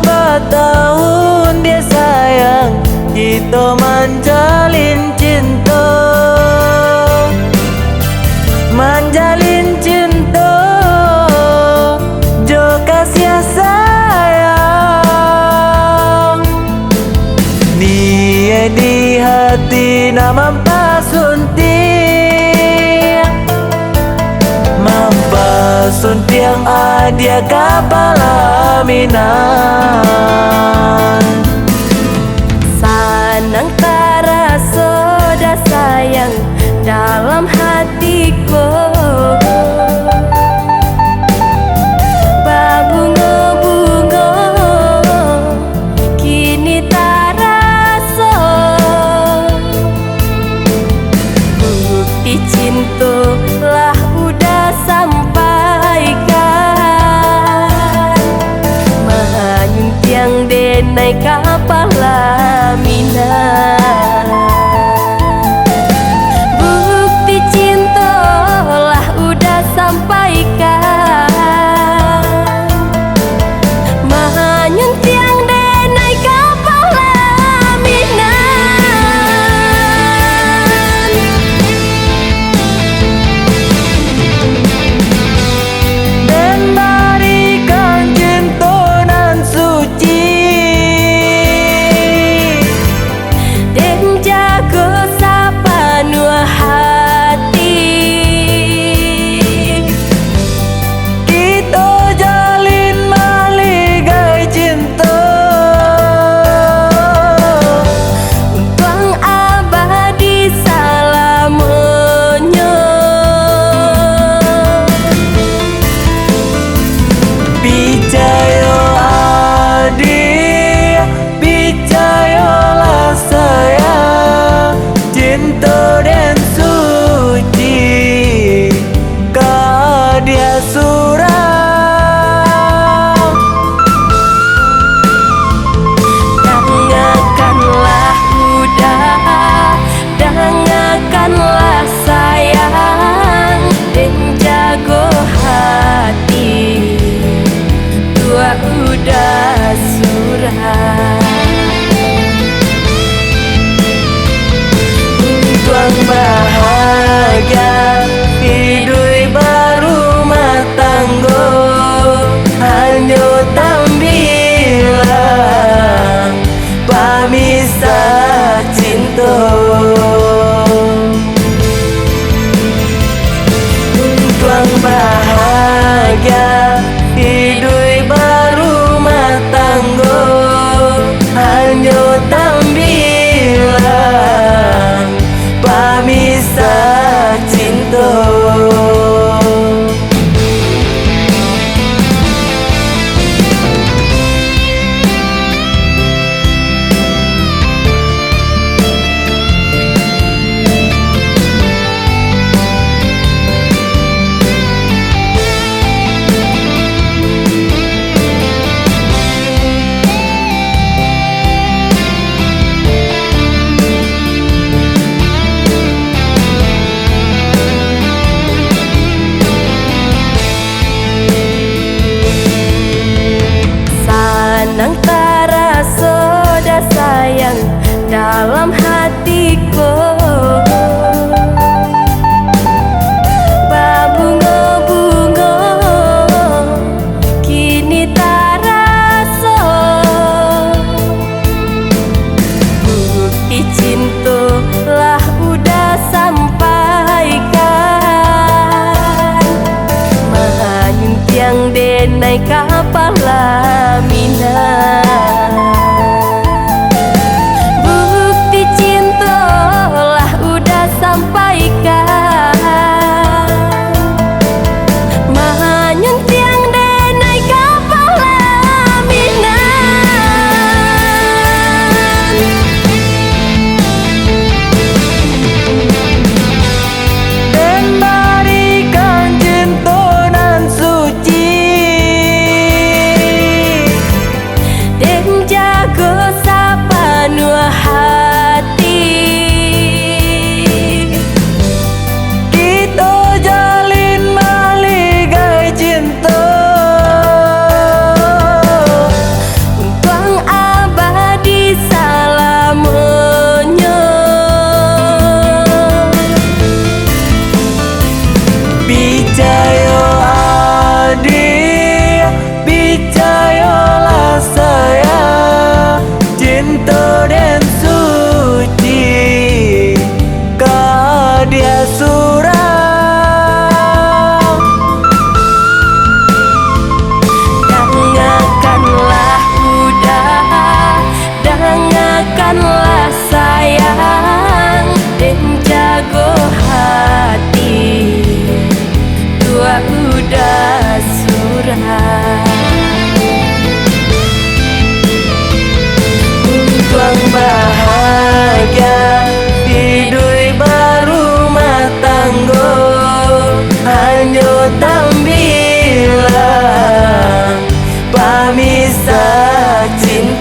bertahun dia sayang, kita manjalin cinta, manjalin cinta, jo kasih sayang. Dia di hati nama pasunting, suntiang adia kapalaminan. Sanang taraso dah sayang dalam hatiku, babunga-bunga kini taraso, bukti cinta lah udah sampaikan, yang denai kapalaminan. Bukti cinta lah udah sampaikan, mahanyun tiang denai kapalaminan. Dan berikan cinta nan suci, bahagia hidup berumah tangga, hanya tampilan pemisah cinta. Tuang bahagia hidup berumah tangga, hanya tampilan pemisah cinta. Nang taraso dah sayang dalam hatiku, babunga-bunga kini taraso, bukti cinta lah udah sampaikan, mahanyun tiang denai kapalaminan. Bukti cinta lah udah sampaikan, mahanyun tiang denai kapalaminan. Dan berikan cinta nan suci,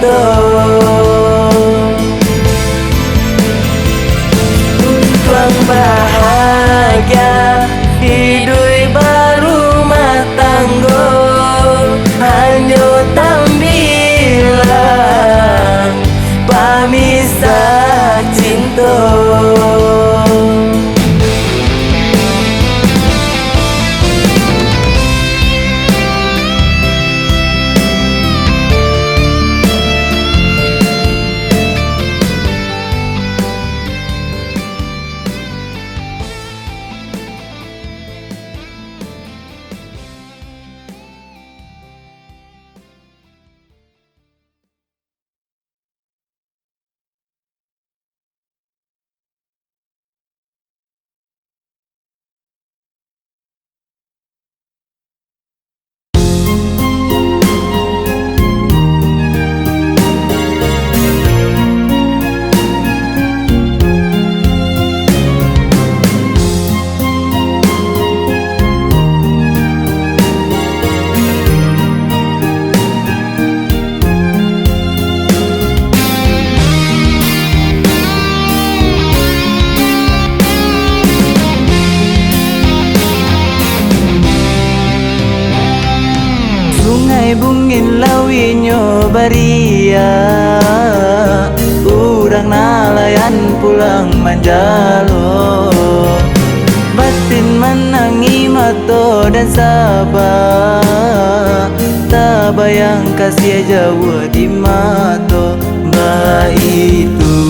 cinta. Tuang bahagia hidup berumah tangga, hanya tampilan pemisah cinta. Bungin lawinyo baria, urang nalayan pulang manjalo. Batin menangi mato dan sabar, tak bayang kasih jauh di mato. Ba itu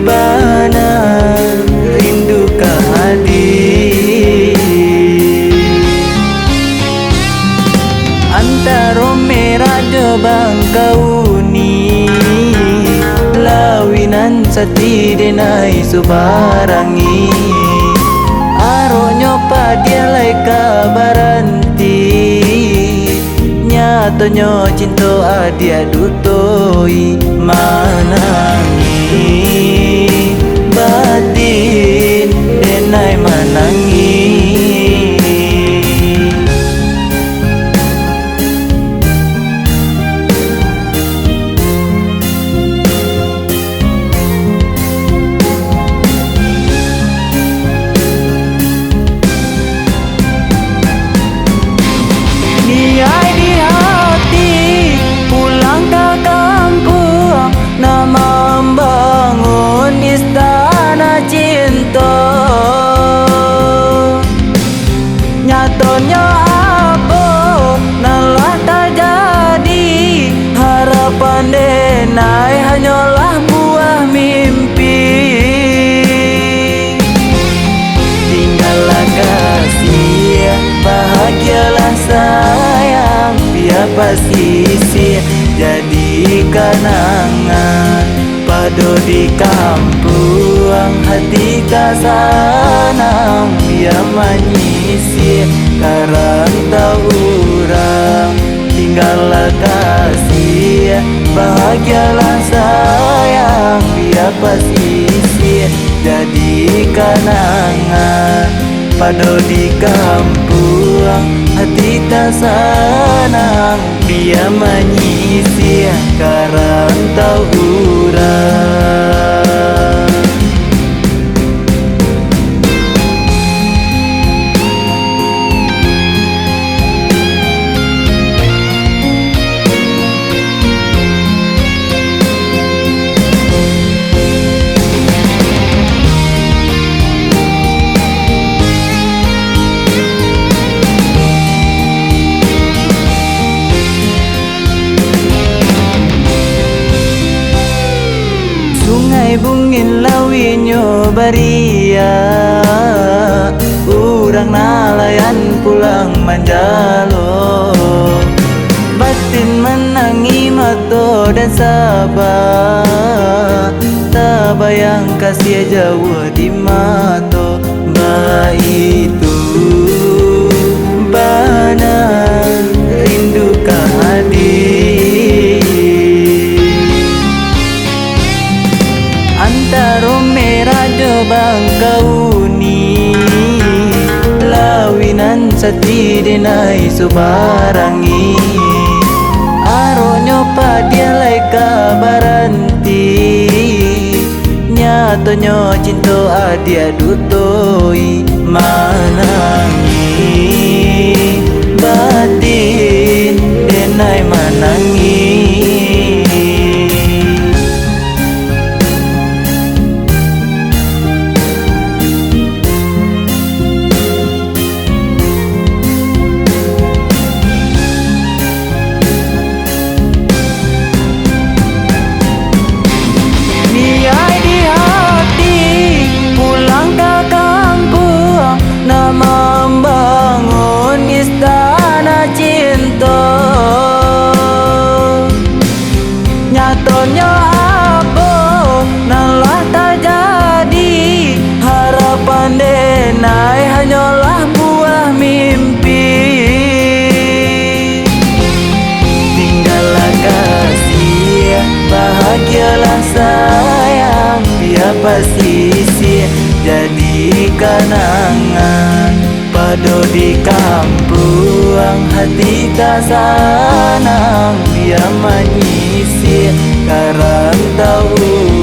benar rindu kehadiran antara merah debang kauni, lawinan sati denai subarangi. Aronyo padialai kabaranti, nyatonyo cinta adia dutoi manangi. Batin denai manangi. Niai di hati pulang ke kampung, nama membangun istana cinta. Nyatonya apa nalah terjadi, harapan denai hanyalah buah mimpi. Tinggallah kasih, bahagialah sayang, biar pasisi jadi kenangan. Padu di kampung hati kasanang, biar menyisir karang taurang. Tinggallah kasih, bahagialah sayang, biar pasisi jadi kenangan. Padu di kampung hati tak senang, biar menyisir karang taurang. Bungin lawinyo baria, urang nalayan pulang manjalo. Batin menangi mato dan sabar, tak bayang kasih jauh di mato. Ba itu benar rindu kehadiran antara merah debang kauni, lawinan sati denai subarangi. Maronyo padia lai kabaranti, nyatonyo cinta adia dutoi manangi batin denai manangi. Niai di hati pulang ke kampung, nak membangun istana cinta. Nyatonya apa nalah tak jadi, harapan denai hanyalah buah mimpi. Tinggallah kasih, bahagialah sayang, biar pasisi jadi kenangan. Pado di kampung hati tak senang, biar menyisir karang tahu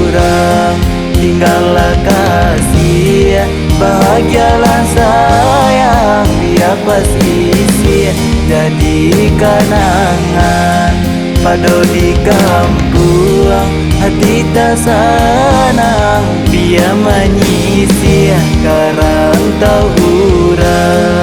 orang. Tinggallah kasih, bahagialah sayang, biar pasisi jadi kenangan. Pado di kampung hati tak senang, biar menyisir karang tahu orang.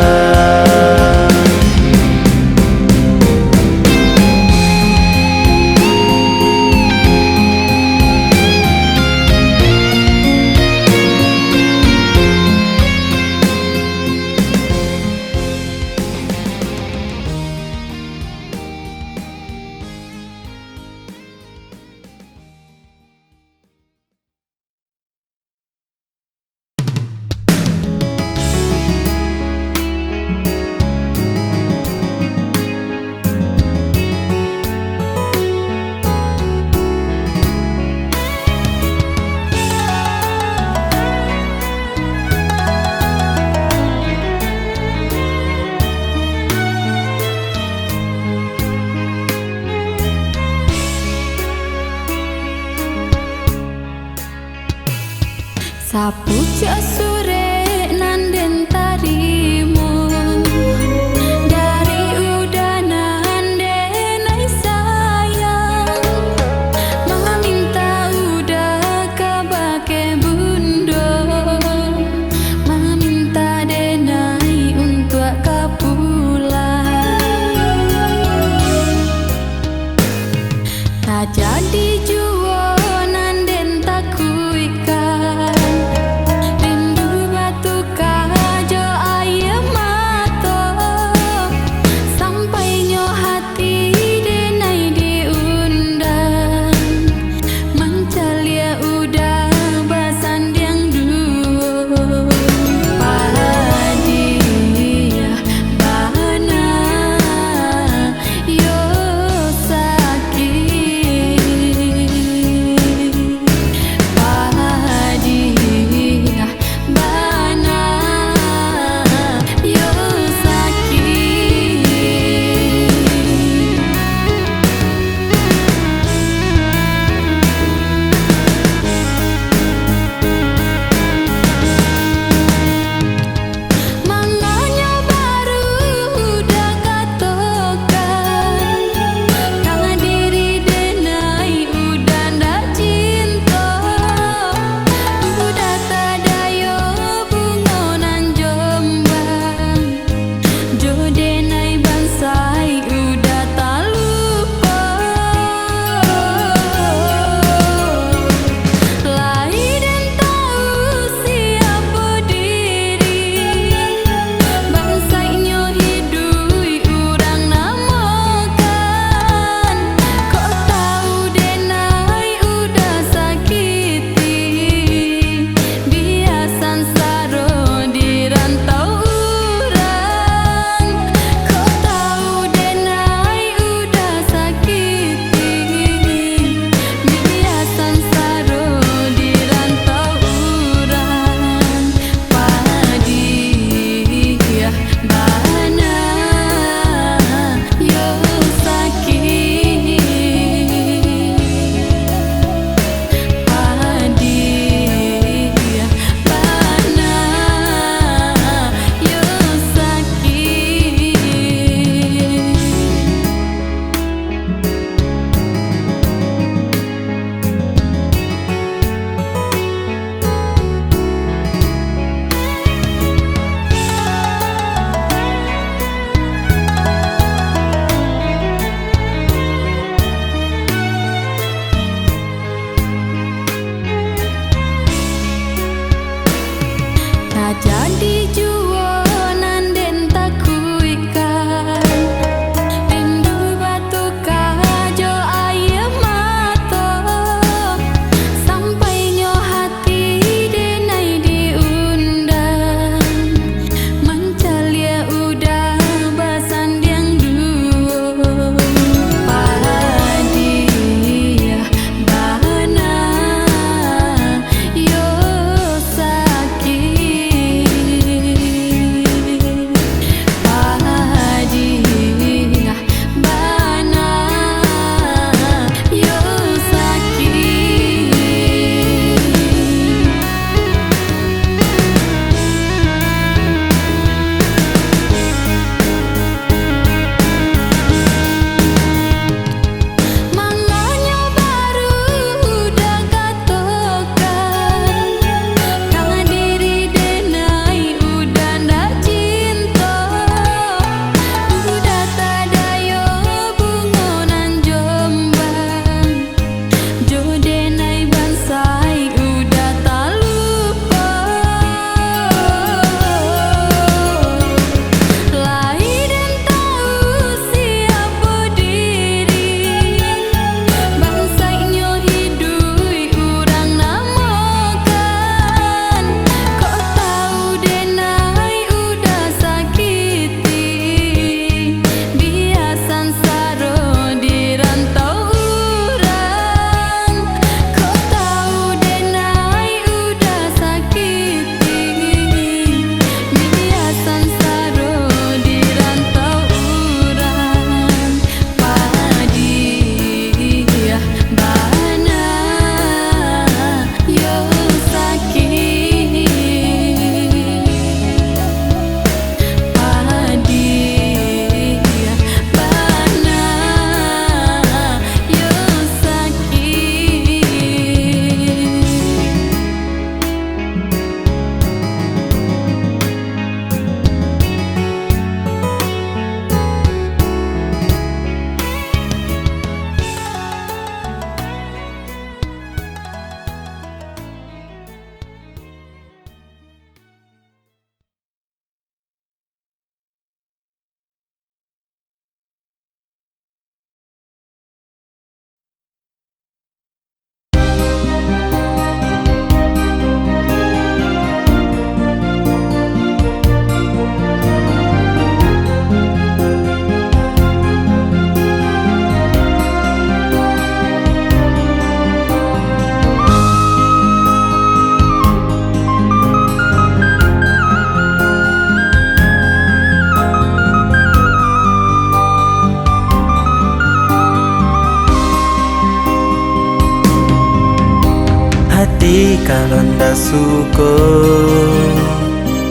Kalau ndak suka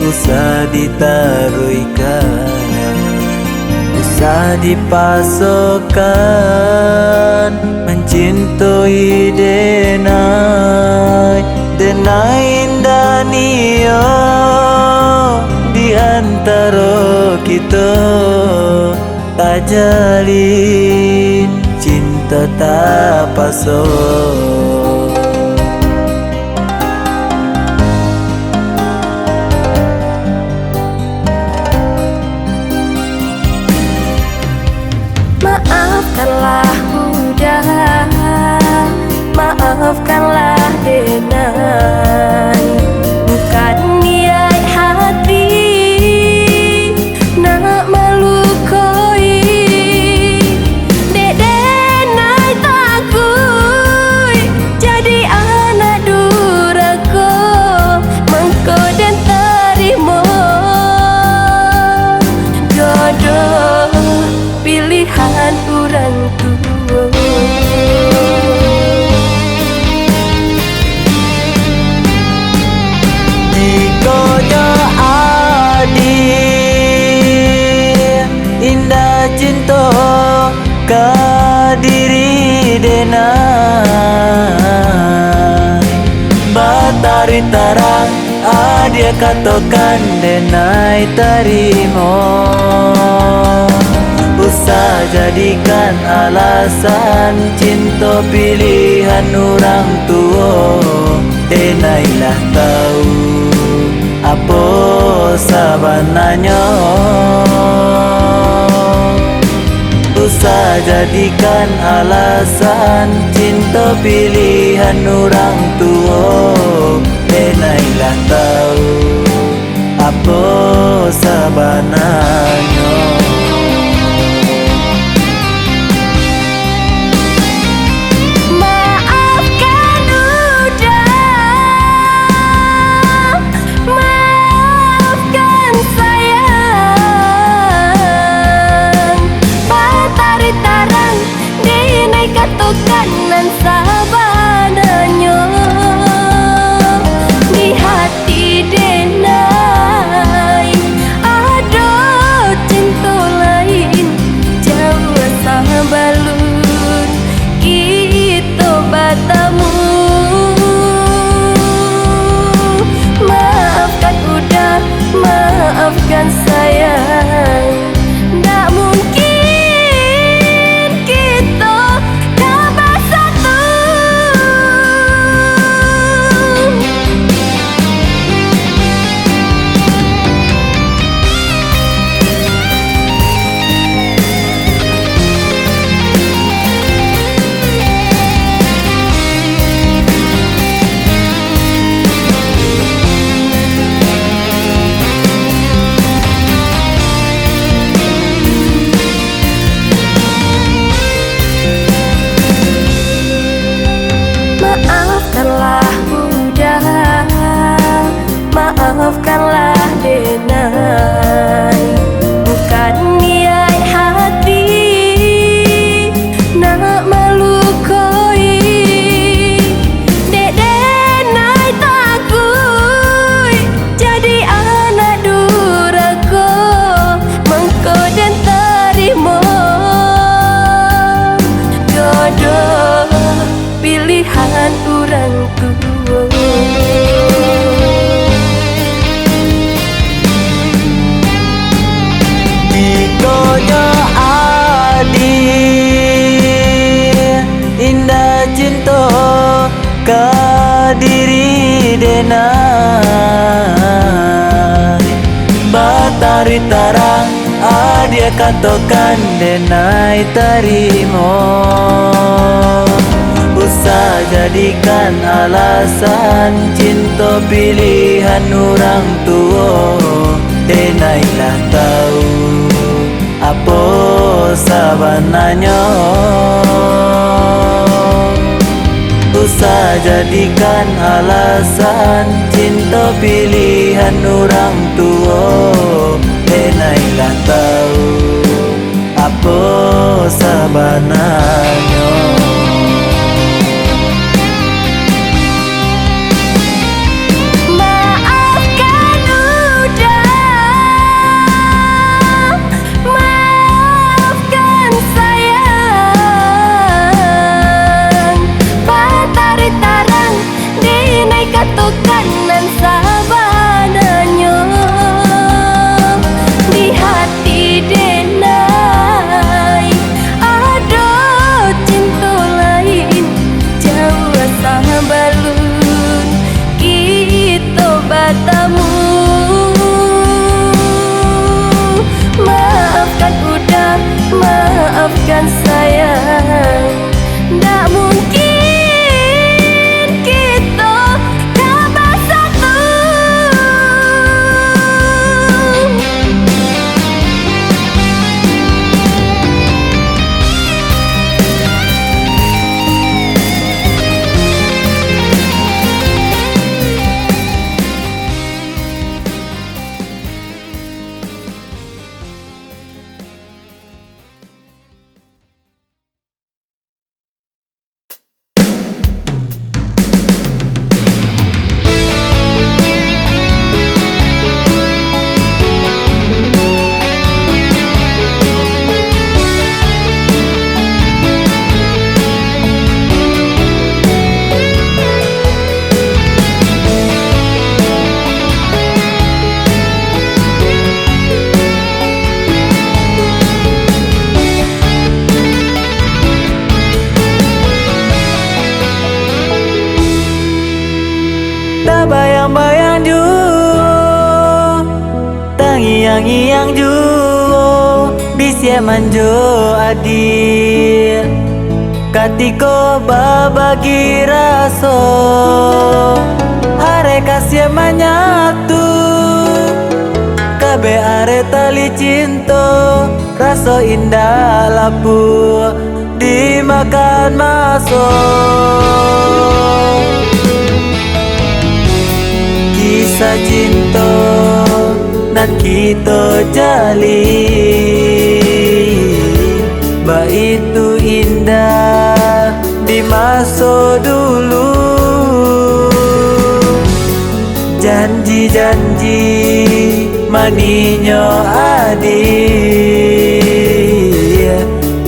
usah ditaruhkan, usah dipasokkan, mencintai denai indah nio di antara kita, tak jalin cinta tak pasok. Maafkanlah udah, maafkanlah denai, bukan niat hati nak melukai. Dek denai takui jadi anak duraka, mengko dan terima jodoh pilihan orang tua. Dikojo adil indah cinta ke diri denai, batari tarang dia katakan denai terima. Usah jadikan alasan cinta pilihan orang tua, denailah tahu apa sabananya. Usah jadikan alasan cinta pilihan orang tua, denailah tahu apa sabananya. Katokanan sabananya di hati denai ada cinta lain, jauh sabalun kita batamu. Maafkan udah, maafkan sayang, ndak mungkin maafkanlah denai, bukan niat hati nak melukai. Dek denai takui jadi anak duraka, mengko dan terima jodoh pilihan orang tua. Dikojo adil indah cinta ke diri denai, batari tarang dia katakan denai terima. Usah jadikan alasan cinta pilihan orang tua, denailah tahu apa sabananya. Usah jadikan alasan cinta pilihan orang tua, denailah tahu apa sabananya. Tangiang juo bisya manjo adir katiko babagi raso are kasih manyatu kabe are tali cinto raso indah lapu dimakan masuk kisah cinta nan kita jali ba itu indah di masa dulu janji-janji maninyo adir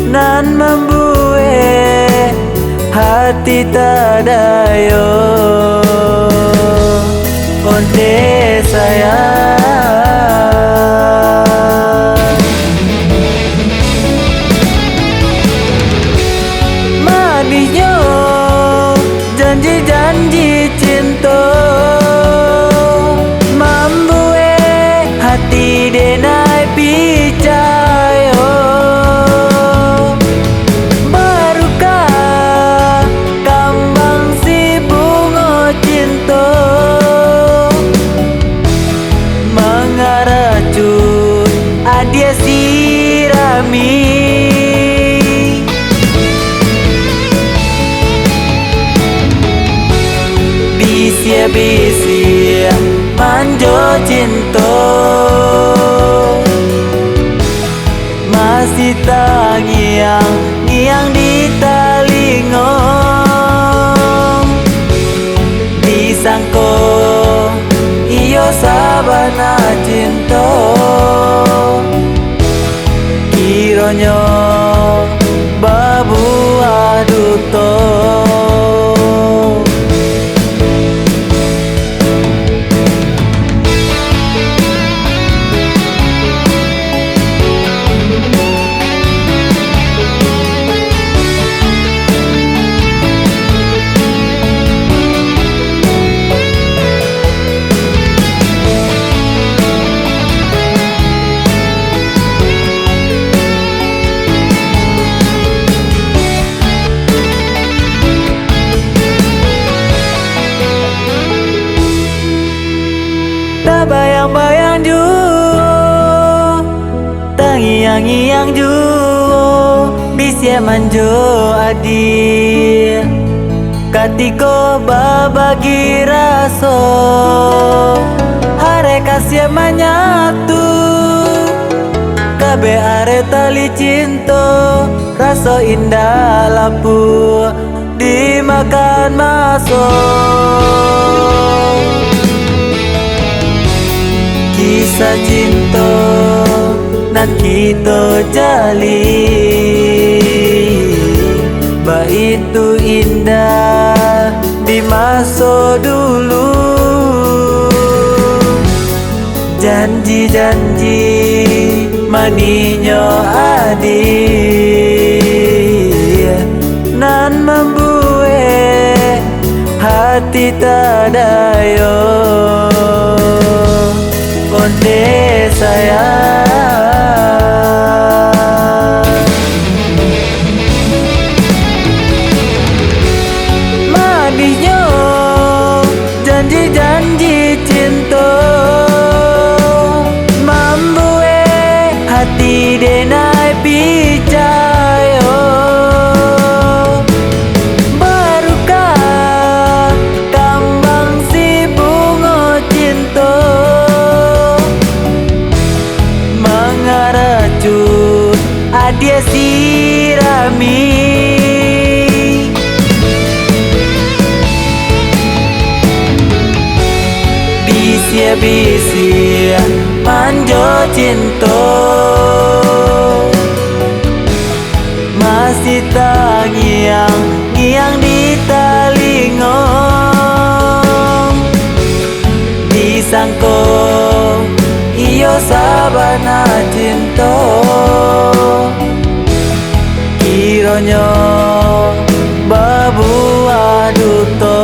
nan membuat hati tadayo onde sayang maninyo janji-janji cinta membuat hati denai picayo barukah kambang si bunga cinta mengaracun adia sirami bisya manjo cinta masih tangiang di talingong disangko iyo sabana cinta kironyo babu aduto bayang-bayang juo tangiang juo bisya manjo adir katiko babagi raso are kasih manyatu kabe are tali cinta raso indah lapu dimakan masuk kisah cinta nan kita jali ba itu indah di masa dulu janji-janji maninyo adir nan membuat hati tadayo onde sayang maninyo janji-janji cinta membuat hati denai picayo barukah kambang si bunga cinta mengaracun adia sirami bisya manjo cinta masih tangiang di talingong disangko iyo sabana cinta kironyo babu aduto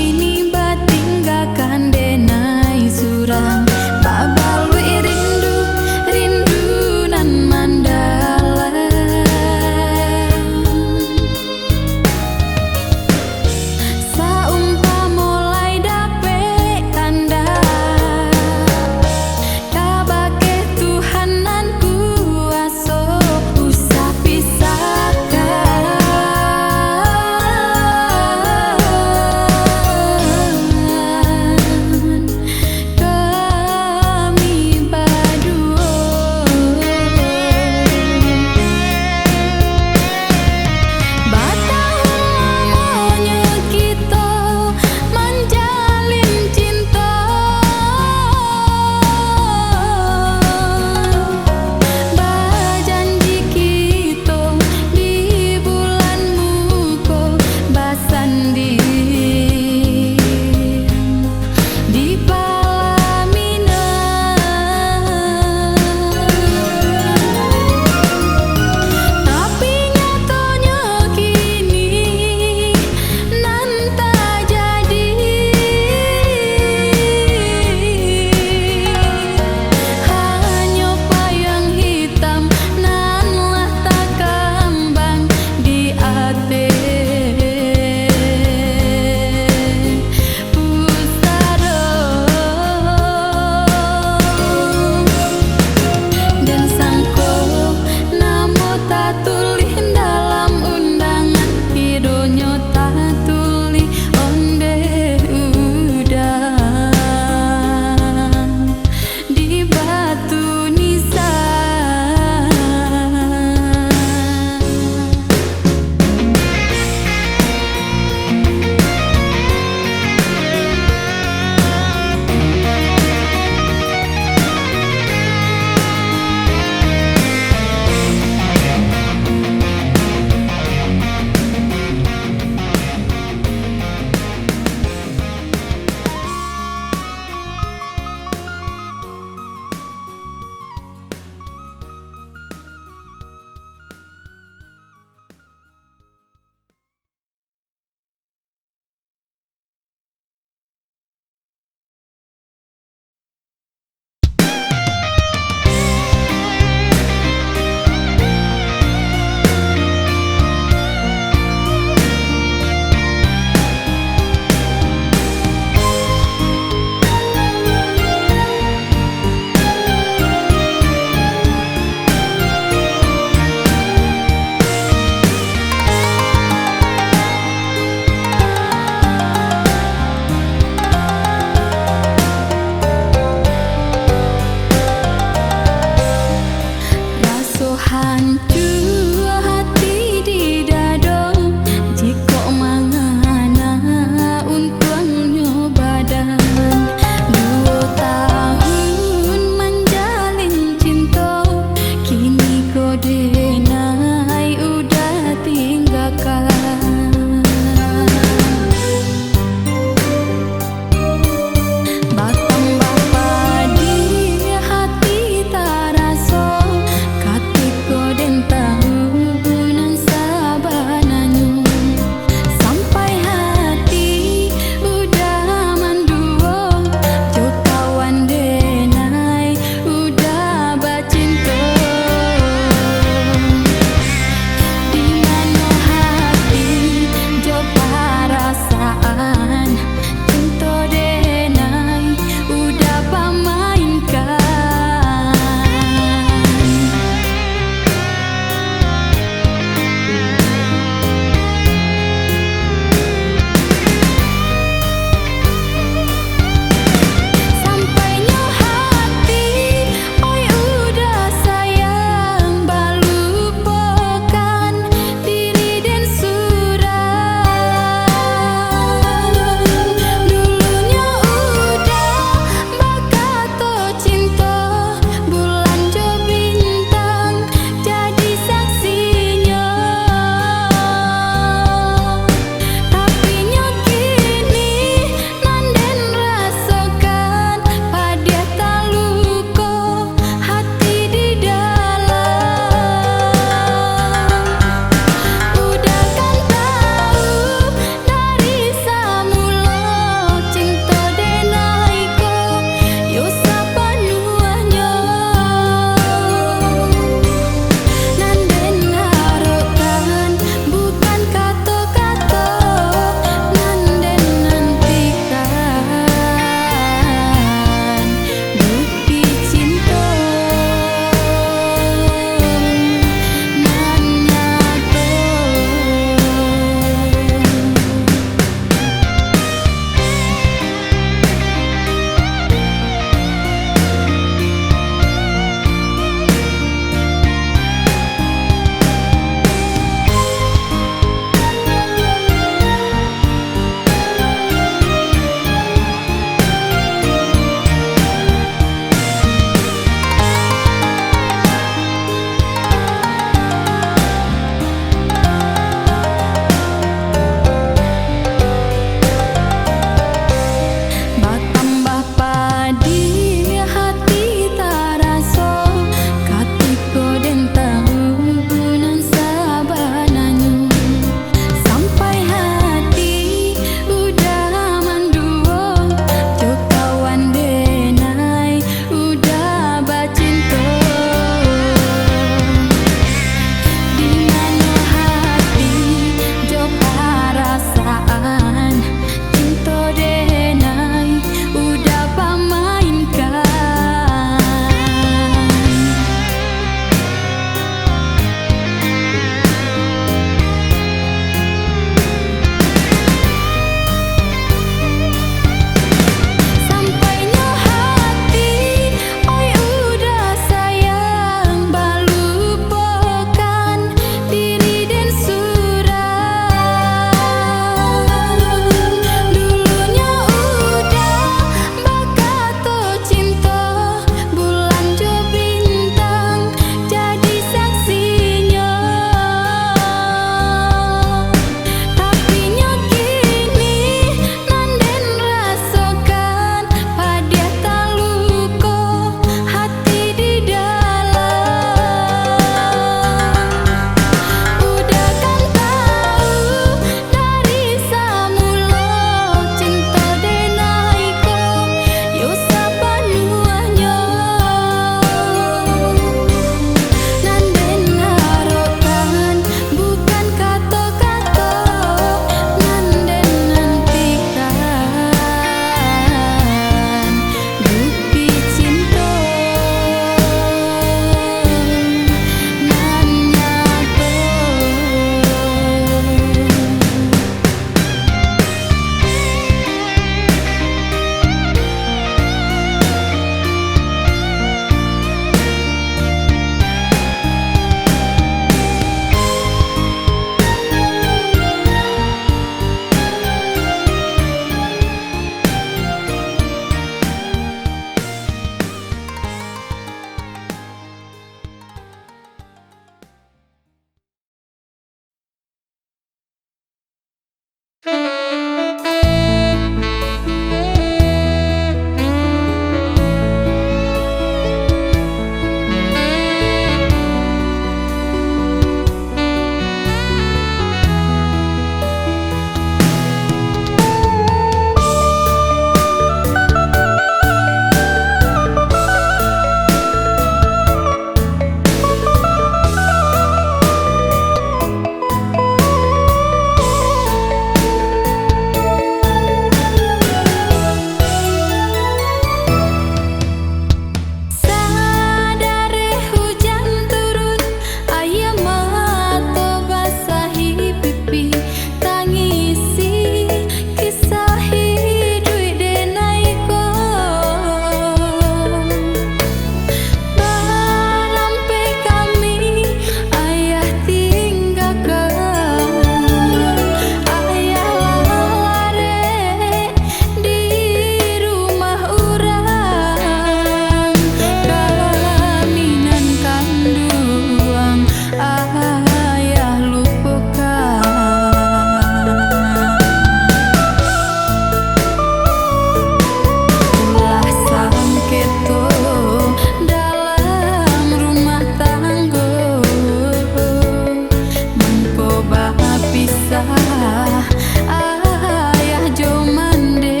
ayah jo mande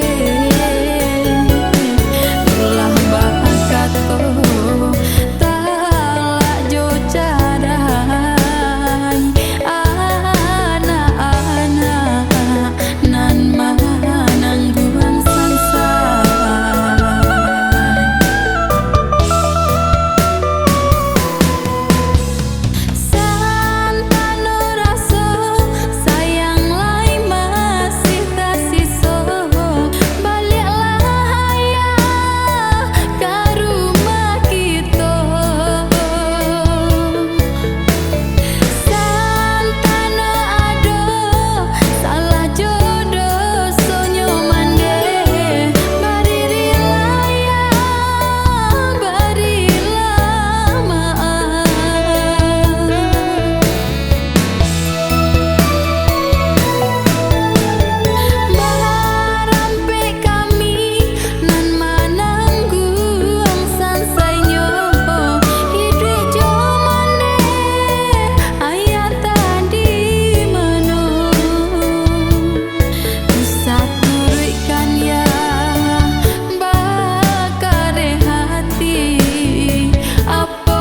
ulah bakat ko talak jo carai anak-anak nan manangguang sansai Santano raso sayang lai masih tasiso baliklah ayah ke rumah kita Santano ado salah jodoh sonyo mande barilah ayah barilah maaf Barampe kami nan manangguang sansainyo hidup jo mande ayat tadi mano usah turutkan ya bakare hati apa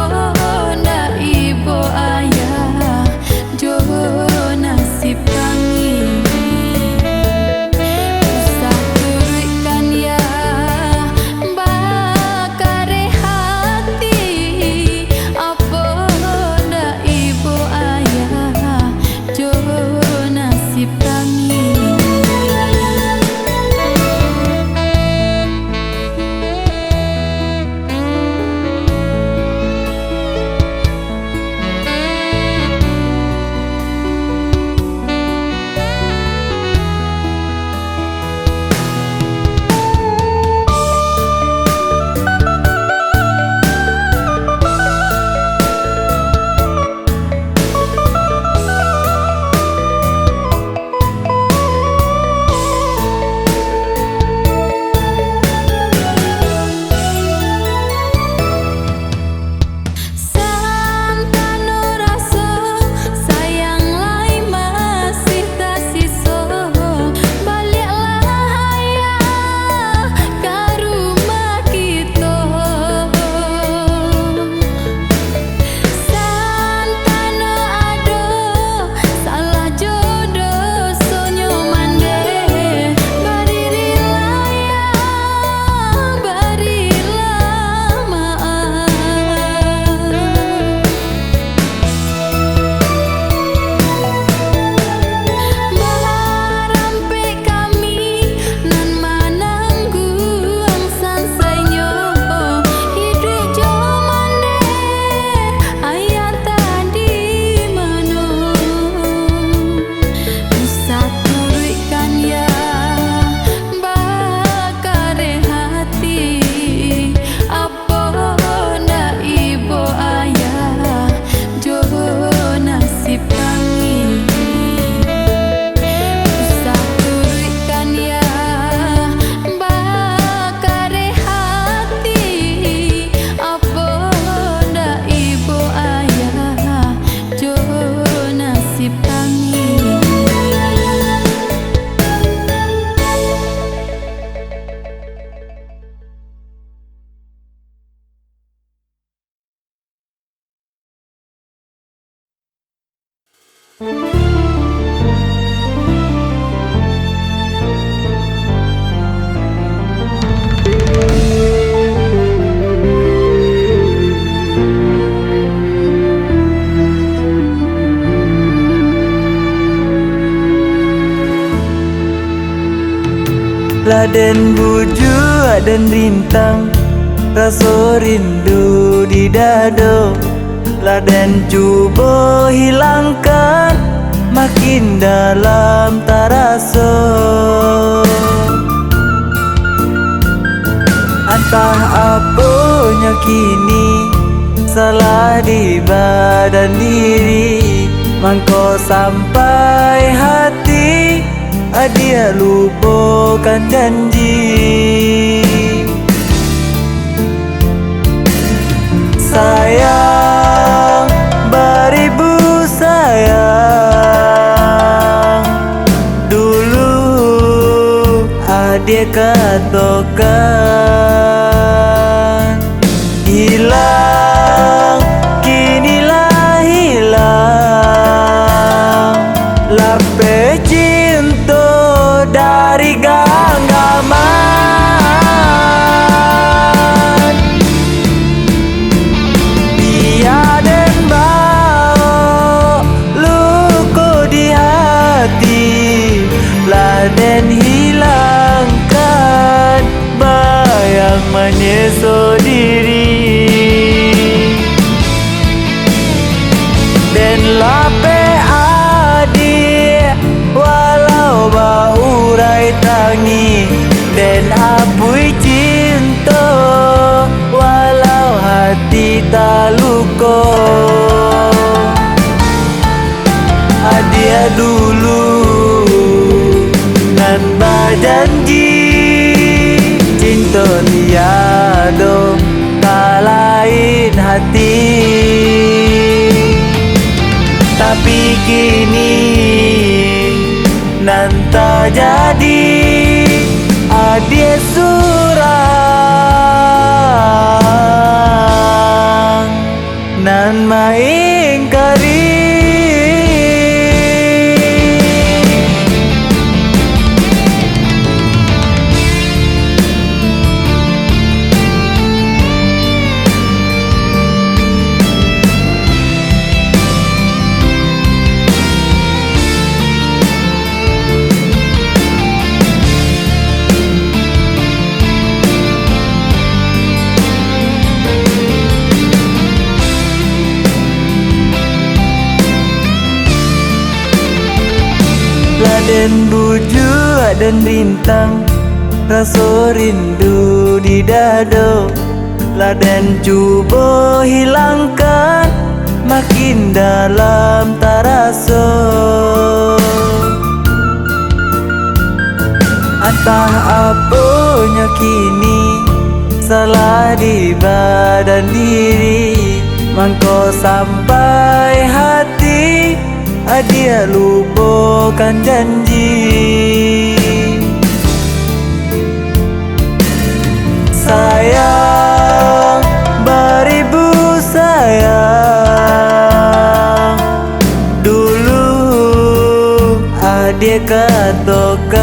ndak ibu ayah jo nasib kami usah turutkan ya bakare hati apa ndak ibu ayah jo nasib kami Santano raso sayang lai masih tasiso baliklah ayah ke rumah kita Santano ado salah jodoh sonyo mande barilah ayah barilah maaf Barampe kami nan manangguang sansainyo hidup jo mande ayat tadi mano usah turutkan ya bakare hati apa ndak ibu ayah jo nasib kami usah turutkan ya bakare hati apa ndak ibu ayah jo nasib kami Laden buju dan rintang rasa rindu di dado Laden cuba hilangkan makin dalam taraso Entah apanya kini salah di badan diri Mangko sampai hati dia lupakan janji Sayang, beribu sayang adik katakan hilang, kinilah hilang lape cinta dari genggaman. Tiaden bau luka di hati, laden hilangkan bayang menyesal diri. Dan lape adik walau baurai tangi, dan apui cinta walau hati tak luka. Adia dulu nan berjanji cinta tiada tak lain hati, tapi kini nan tak jadi. Adia surang nan maingkari. Laden bujua dan bintang, rasa rindu di dado. Laden cuba hilangkan, makin dalam tak rasa. Entah apanya kini salah di badan diri, mangko sampai hati adia lupakan janji. Sayang, beribu sayang, dulu adia katakan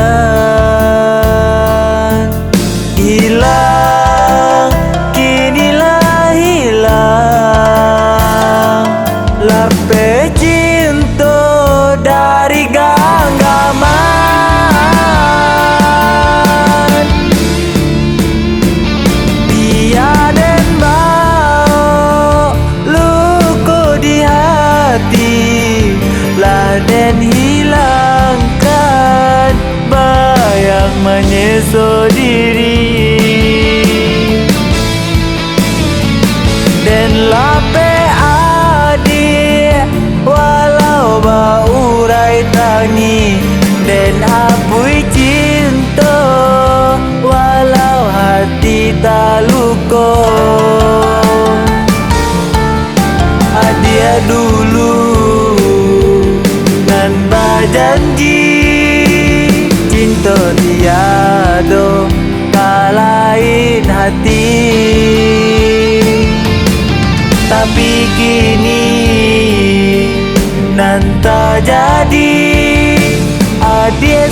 hilang, kinilah hilang lape cinta dari genggaman. Tiaden bau luka di hati, laden hilangkan bayang menyesal diri. Dan lape adik walau baurai tangi, dan apui cinta walau hati tak luka. Adia dulu nan berjanji cinta tiada tak lain hati, tapi kini nan tak jadi. Adia